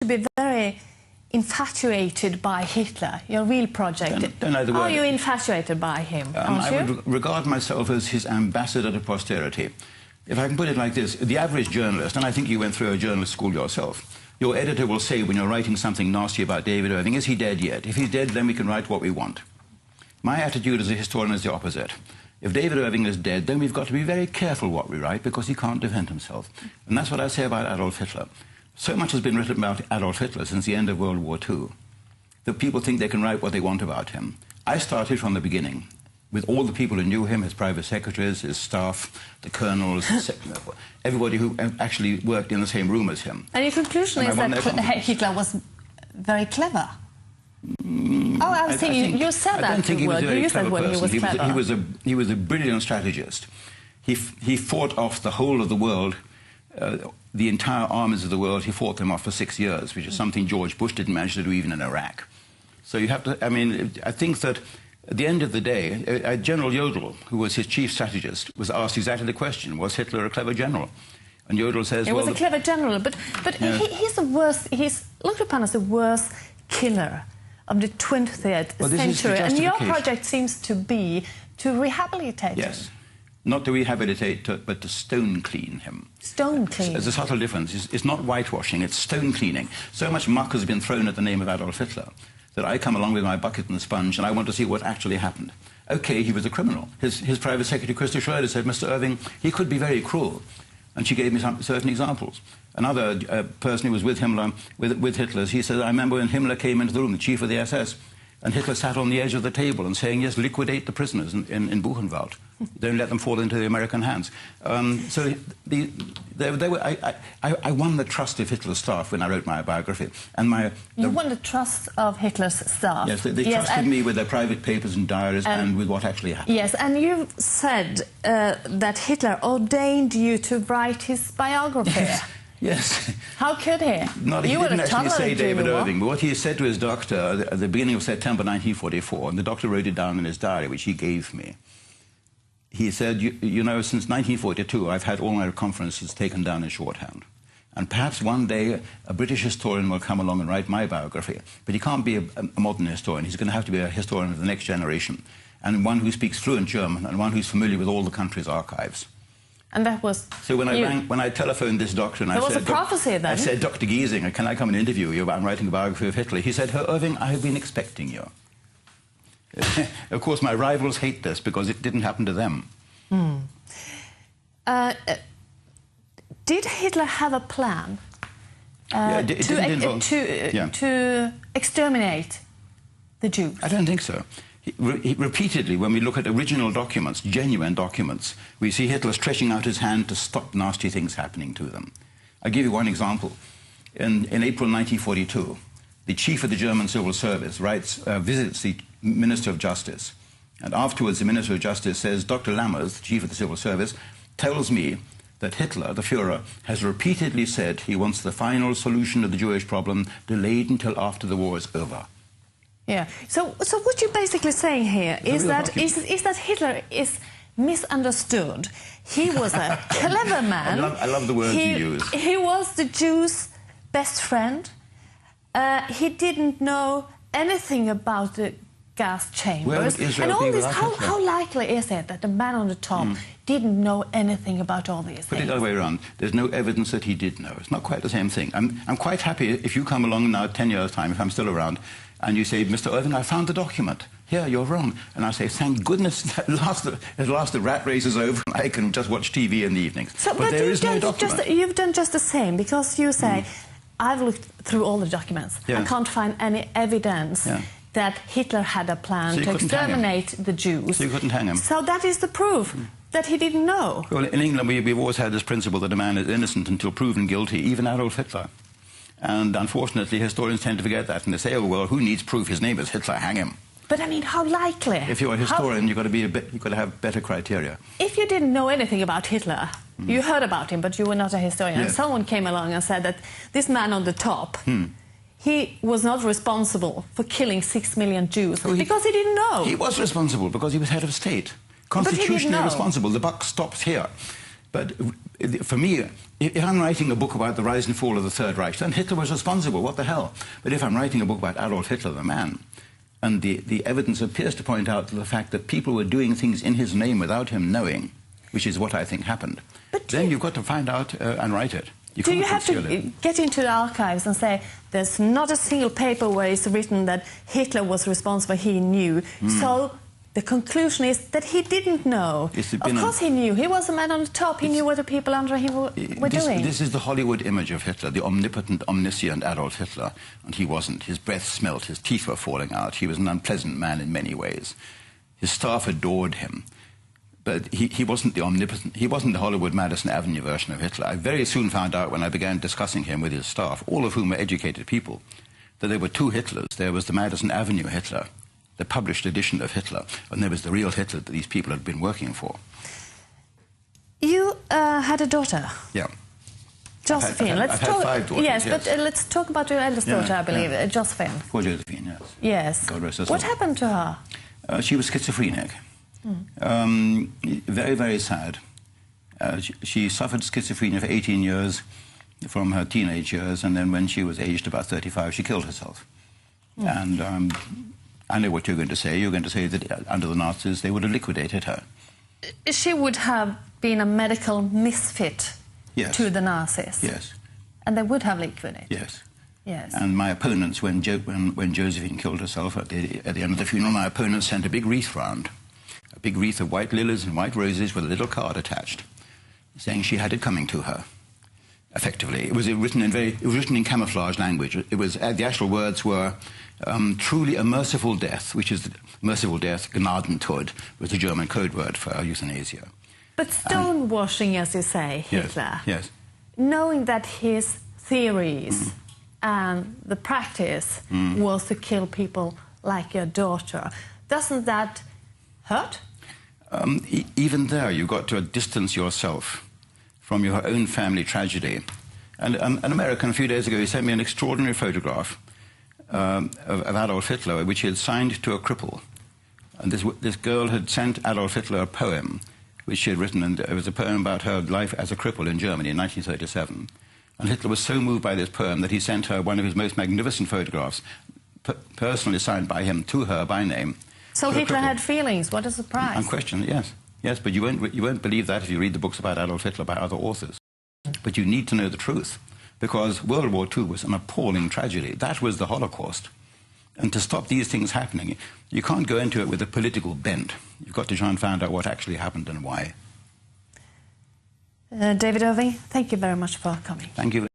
to be very infatuated by Hitler, your real project. Don't know the word. Are you infatuated by him? I would regard myself as his ambassador to posterity. If I can put it like this, the average journalist, and I think you went through a journalist school yourself, your editor will say when you're writing something nasty about David Irving, is he dead yet? If he's dead, then we can write what we want. My attitude as a historian is the opposite. If David Irving is dead, then we've got to be very careful what we write because he can't defend himself. And that's what I say about Adolf Hitler. So much has been written about Adolf Hitler since the end of World War II that people think they can write what they want about him. I started from the beginning with all the people who knew him, his private secretaries, his staff, the colonels, everybody who actually worked in the same room as him. And your conclusion is that Hitler was very clever? I was thinking, you said that. I don't think he was a very clever person. He was a brilliant strategist. He fought off the whole of the world, the entire armies of the world. He fought them off for 6 years, which is something George Bush didn't manage to do even in Iraq. So you have to, I mean, I think that at the end of the day, General Jodl, who was his chief strategist, was asked exactly the question, was Hitler a clever general? And Jodl says, he was a clever general, but yeah. He's the worst, he's looked upon as the worst killer of the 20th century. And your project seems to be to rehabilitate him. Yes. Not to rehabilitate, but to stone clean him. Stone clean? There's a subtle difference. It's not whitewashing, it's stone cleaning. So much muck has been thrown at the name of Adolf Hitler that I come along with my bucket and sponge and I want to see what actually happened. OK, he was a criminal. His private secretary, Christa Schroeder, said, Mr. Irving, he could be very cruel. And she gave me some certain examples. Another person who was with Himmler, with Hitler, he said, I remember when Himmler came into the room, the chief of the SS, and Hitler sat on the edge of the table and saying, yes, liquidate the prisoners in Buchenwald. Don't let them fall into the American hands. So I won the trust of Hitler's staff when I wrote my biography. And you won the trust of Hitler's staff? Yes, they trusted me with their private papers and diaries and with what actually happened. Yes, and you said that Hitler ordained you to write his biography. Yes. How could he? He didn't actually say David Irving, but what he said to his doctor at the beginning of September 1944, and the doctor wrote it down in his diary, which he gave me. He said, you know, since 1942, I've had all my conferences taken down in shorthand. And perhaps one day a British historian will come along and write my biography. But he can't be a modern historian. He's going to have to be a historian of the next generation, and one who speaks fluent German, and one who's familiar with all the country's archives. And that was... So when I telephoned this doctor and I said... There was a prophecy then. I said, Dr. Giesinger, can I come and interview you? I'm writing a biography of Hitler. He said, Herr Irving, I have been expecting you. Of course, my rivals hate this because it didn't happen to them. Did Hitler have a plan to exterminate the Jews? I don't think so. He repeatedly, when we look at original documents, genuine documents, we see Hitler stretching out his hand to stop nasty things happening to them. I'll give you one example. In April 1942, the chief of the German civil service visits the Minister of Justice. And afterwards, the Minister of Justice says, Dr. Lammers, the chief of the civil service, tells me that Hitler, the Führer, has repeatedly said he wants the final solution of the Jewish problem delayed until after the war is over. Yeah. So what you're basically saying here is that Hitler is misunderstood. He was a clever man. I love the words you use. He was the Jews' best friend. He didn't know anything about the gas chambers. And all this, how likely is it that the man on the top didn't know anything about all these things? Put it the other way around. There's no evidence that he did know. It's not quite the same thing. I'm quite happy if you come along now 10 years' time, if I'm still around, and you say, Mr. Irving, I found the document. Here, you're wrong. And I say, thank goodness, at last the rat race is over and I can just watch TV in the evenings. But there is no document. You've done just the same, because you say, I've looked through all the documents. I can't find any evidence that Hitler had a plan to exterminate the Jews. So you couldn't hang him. So that is the proof that he didn't know. Well, in England, we've always had this principle that a man is innocent until proven guilty, even Adolf Hitler. And unfortunately, historians tend to forget that, and they say, oh, well, who needs proof? His name is Hitler, hang him. But I mean, how likely? If you're a historian, you've got to have better criteria. If you didn't know anything about Hitler, you heard about him, but you were not a historian, and someone came along and said that this man on the top, he was not responsible for killing 6 million Jews, because he didn't know. He was responsible because he was head of state. Constitutionally responsible. The buck stops here. But For me, if I'm writing a book about the rise and fall of the Third Reich, then Hitler was responsible. What the hell? But if I'm writing a book about Adolf Hitler, the man, and the evidence appears to point out the fact that people were doing things in his name without him knowing, which is what I think happened, then you've got to find out and write it. Do you have to get into the archives and say, there's not a single paper where it's written that Hitler was responsible, he knew, so the conclusion is that he didn't know. Of course he knew. He was the man on the top. He knew what the people under him were doing. This is the Hollywood image of Hitler, the omnipotent, omniscient Adolf Hitler. And he wasn't. His breath smelt. His teeth were falling out. He was an unpleasant man in many ways. His staff adored him. But he wasn't the omnipotent. He wasn't the Hollywood Madison Avenue version of Hitler. I very soon found out when I began discussing him with his staff, all of whom were educated people, that there were two Hitlers. There was the Madison Avenue Hitler, the published edition of Hitler, and there was the real Hitler that these people had been working for. You had a daughter. Yeah. Josephine. I've had 5 daughters. Yes, but let's talk about your eldest daughter, I believe, Josephine. Poor Josephine, yes. Yes. God rest her soul. What happened to her? She was schizophrenic. Very, very sad. She suffered schizophrenia for 18 years from her teenage years, and then when she was aged about 35, she killed herself. And I know what you're going to say. You're going to say that under the Nazis, they would have liquidated her. She would have been a medical misfit to the Nazis. Yes. And they would have liquidated. Yes. Yes. And my opponents, when Josephine killed herself at the end of the funeral, my opponents sent a big wreath round. A big wreath of white lilies and white roses with a little card attached, saying she had it coming to her. Effectively, it was written in camouflage language. It was the actual words were truly a merciful death, which is merciful death. Gnadentod was the German code word for euthanasia. But stonewashing, as you say, Hitler. Yes. Knowing that his theories and the practice was to kill people like your daughter, doesn't that hurt? Even there, you've got to distance yourself from your own family tragedy. And an American, a few days ago, he sent me an extraordinary photograph of Adolf Hitler, which he had signed to a cripple. And this girl had sent Adolf Hitler a poem, which she had written, and it was a poem about her life as a cripple in Germany in 1937. And Hitler was so moved by this poem that he sent her one of his most magnificent photographs, personally signed by him to her by name. So Hitler had feelings. What a surprise. Unquestioned, yes. Yes, but you won't believe that if you read the books about Adolf Hitler by other authors. But you need to know the truth, because World War II was an appalling tragedy. That was the Holocaust. And to stop these things happening, you can't go into it with a political bent. You've got to try and find out what actually happened and why. David Irving, thank you very much for coming. Thank you.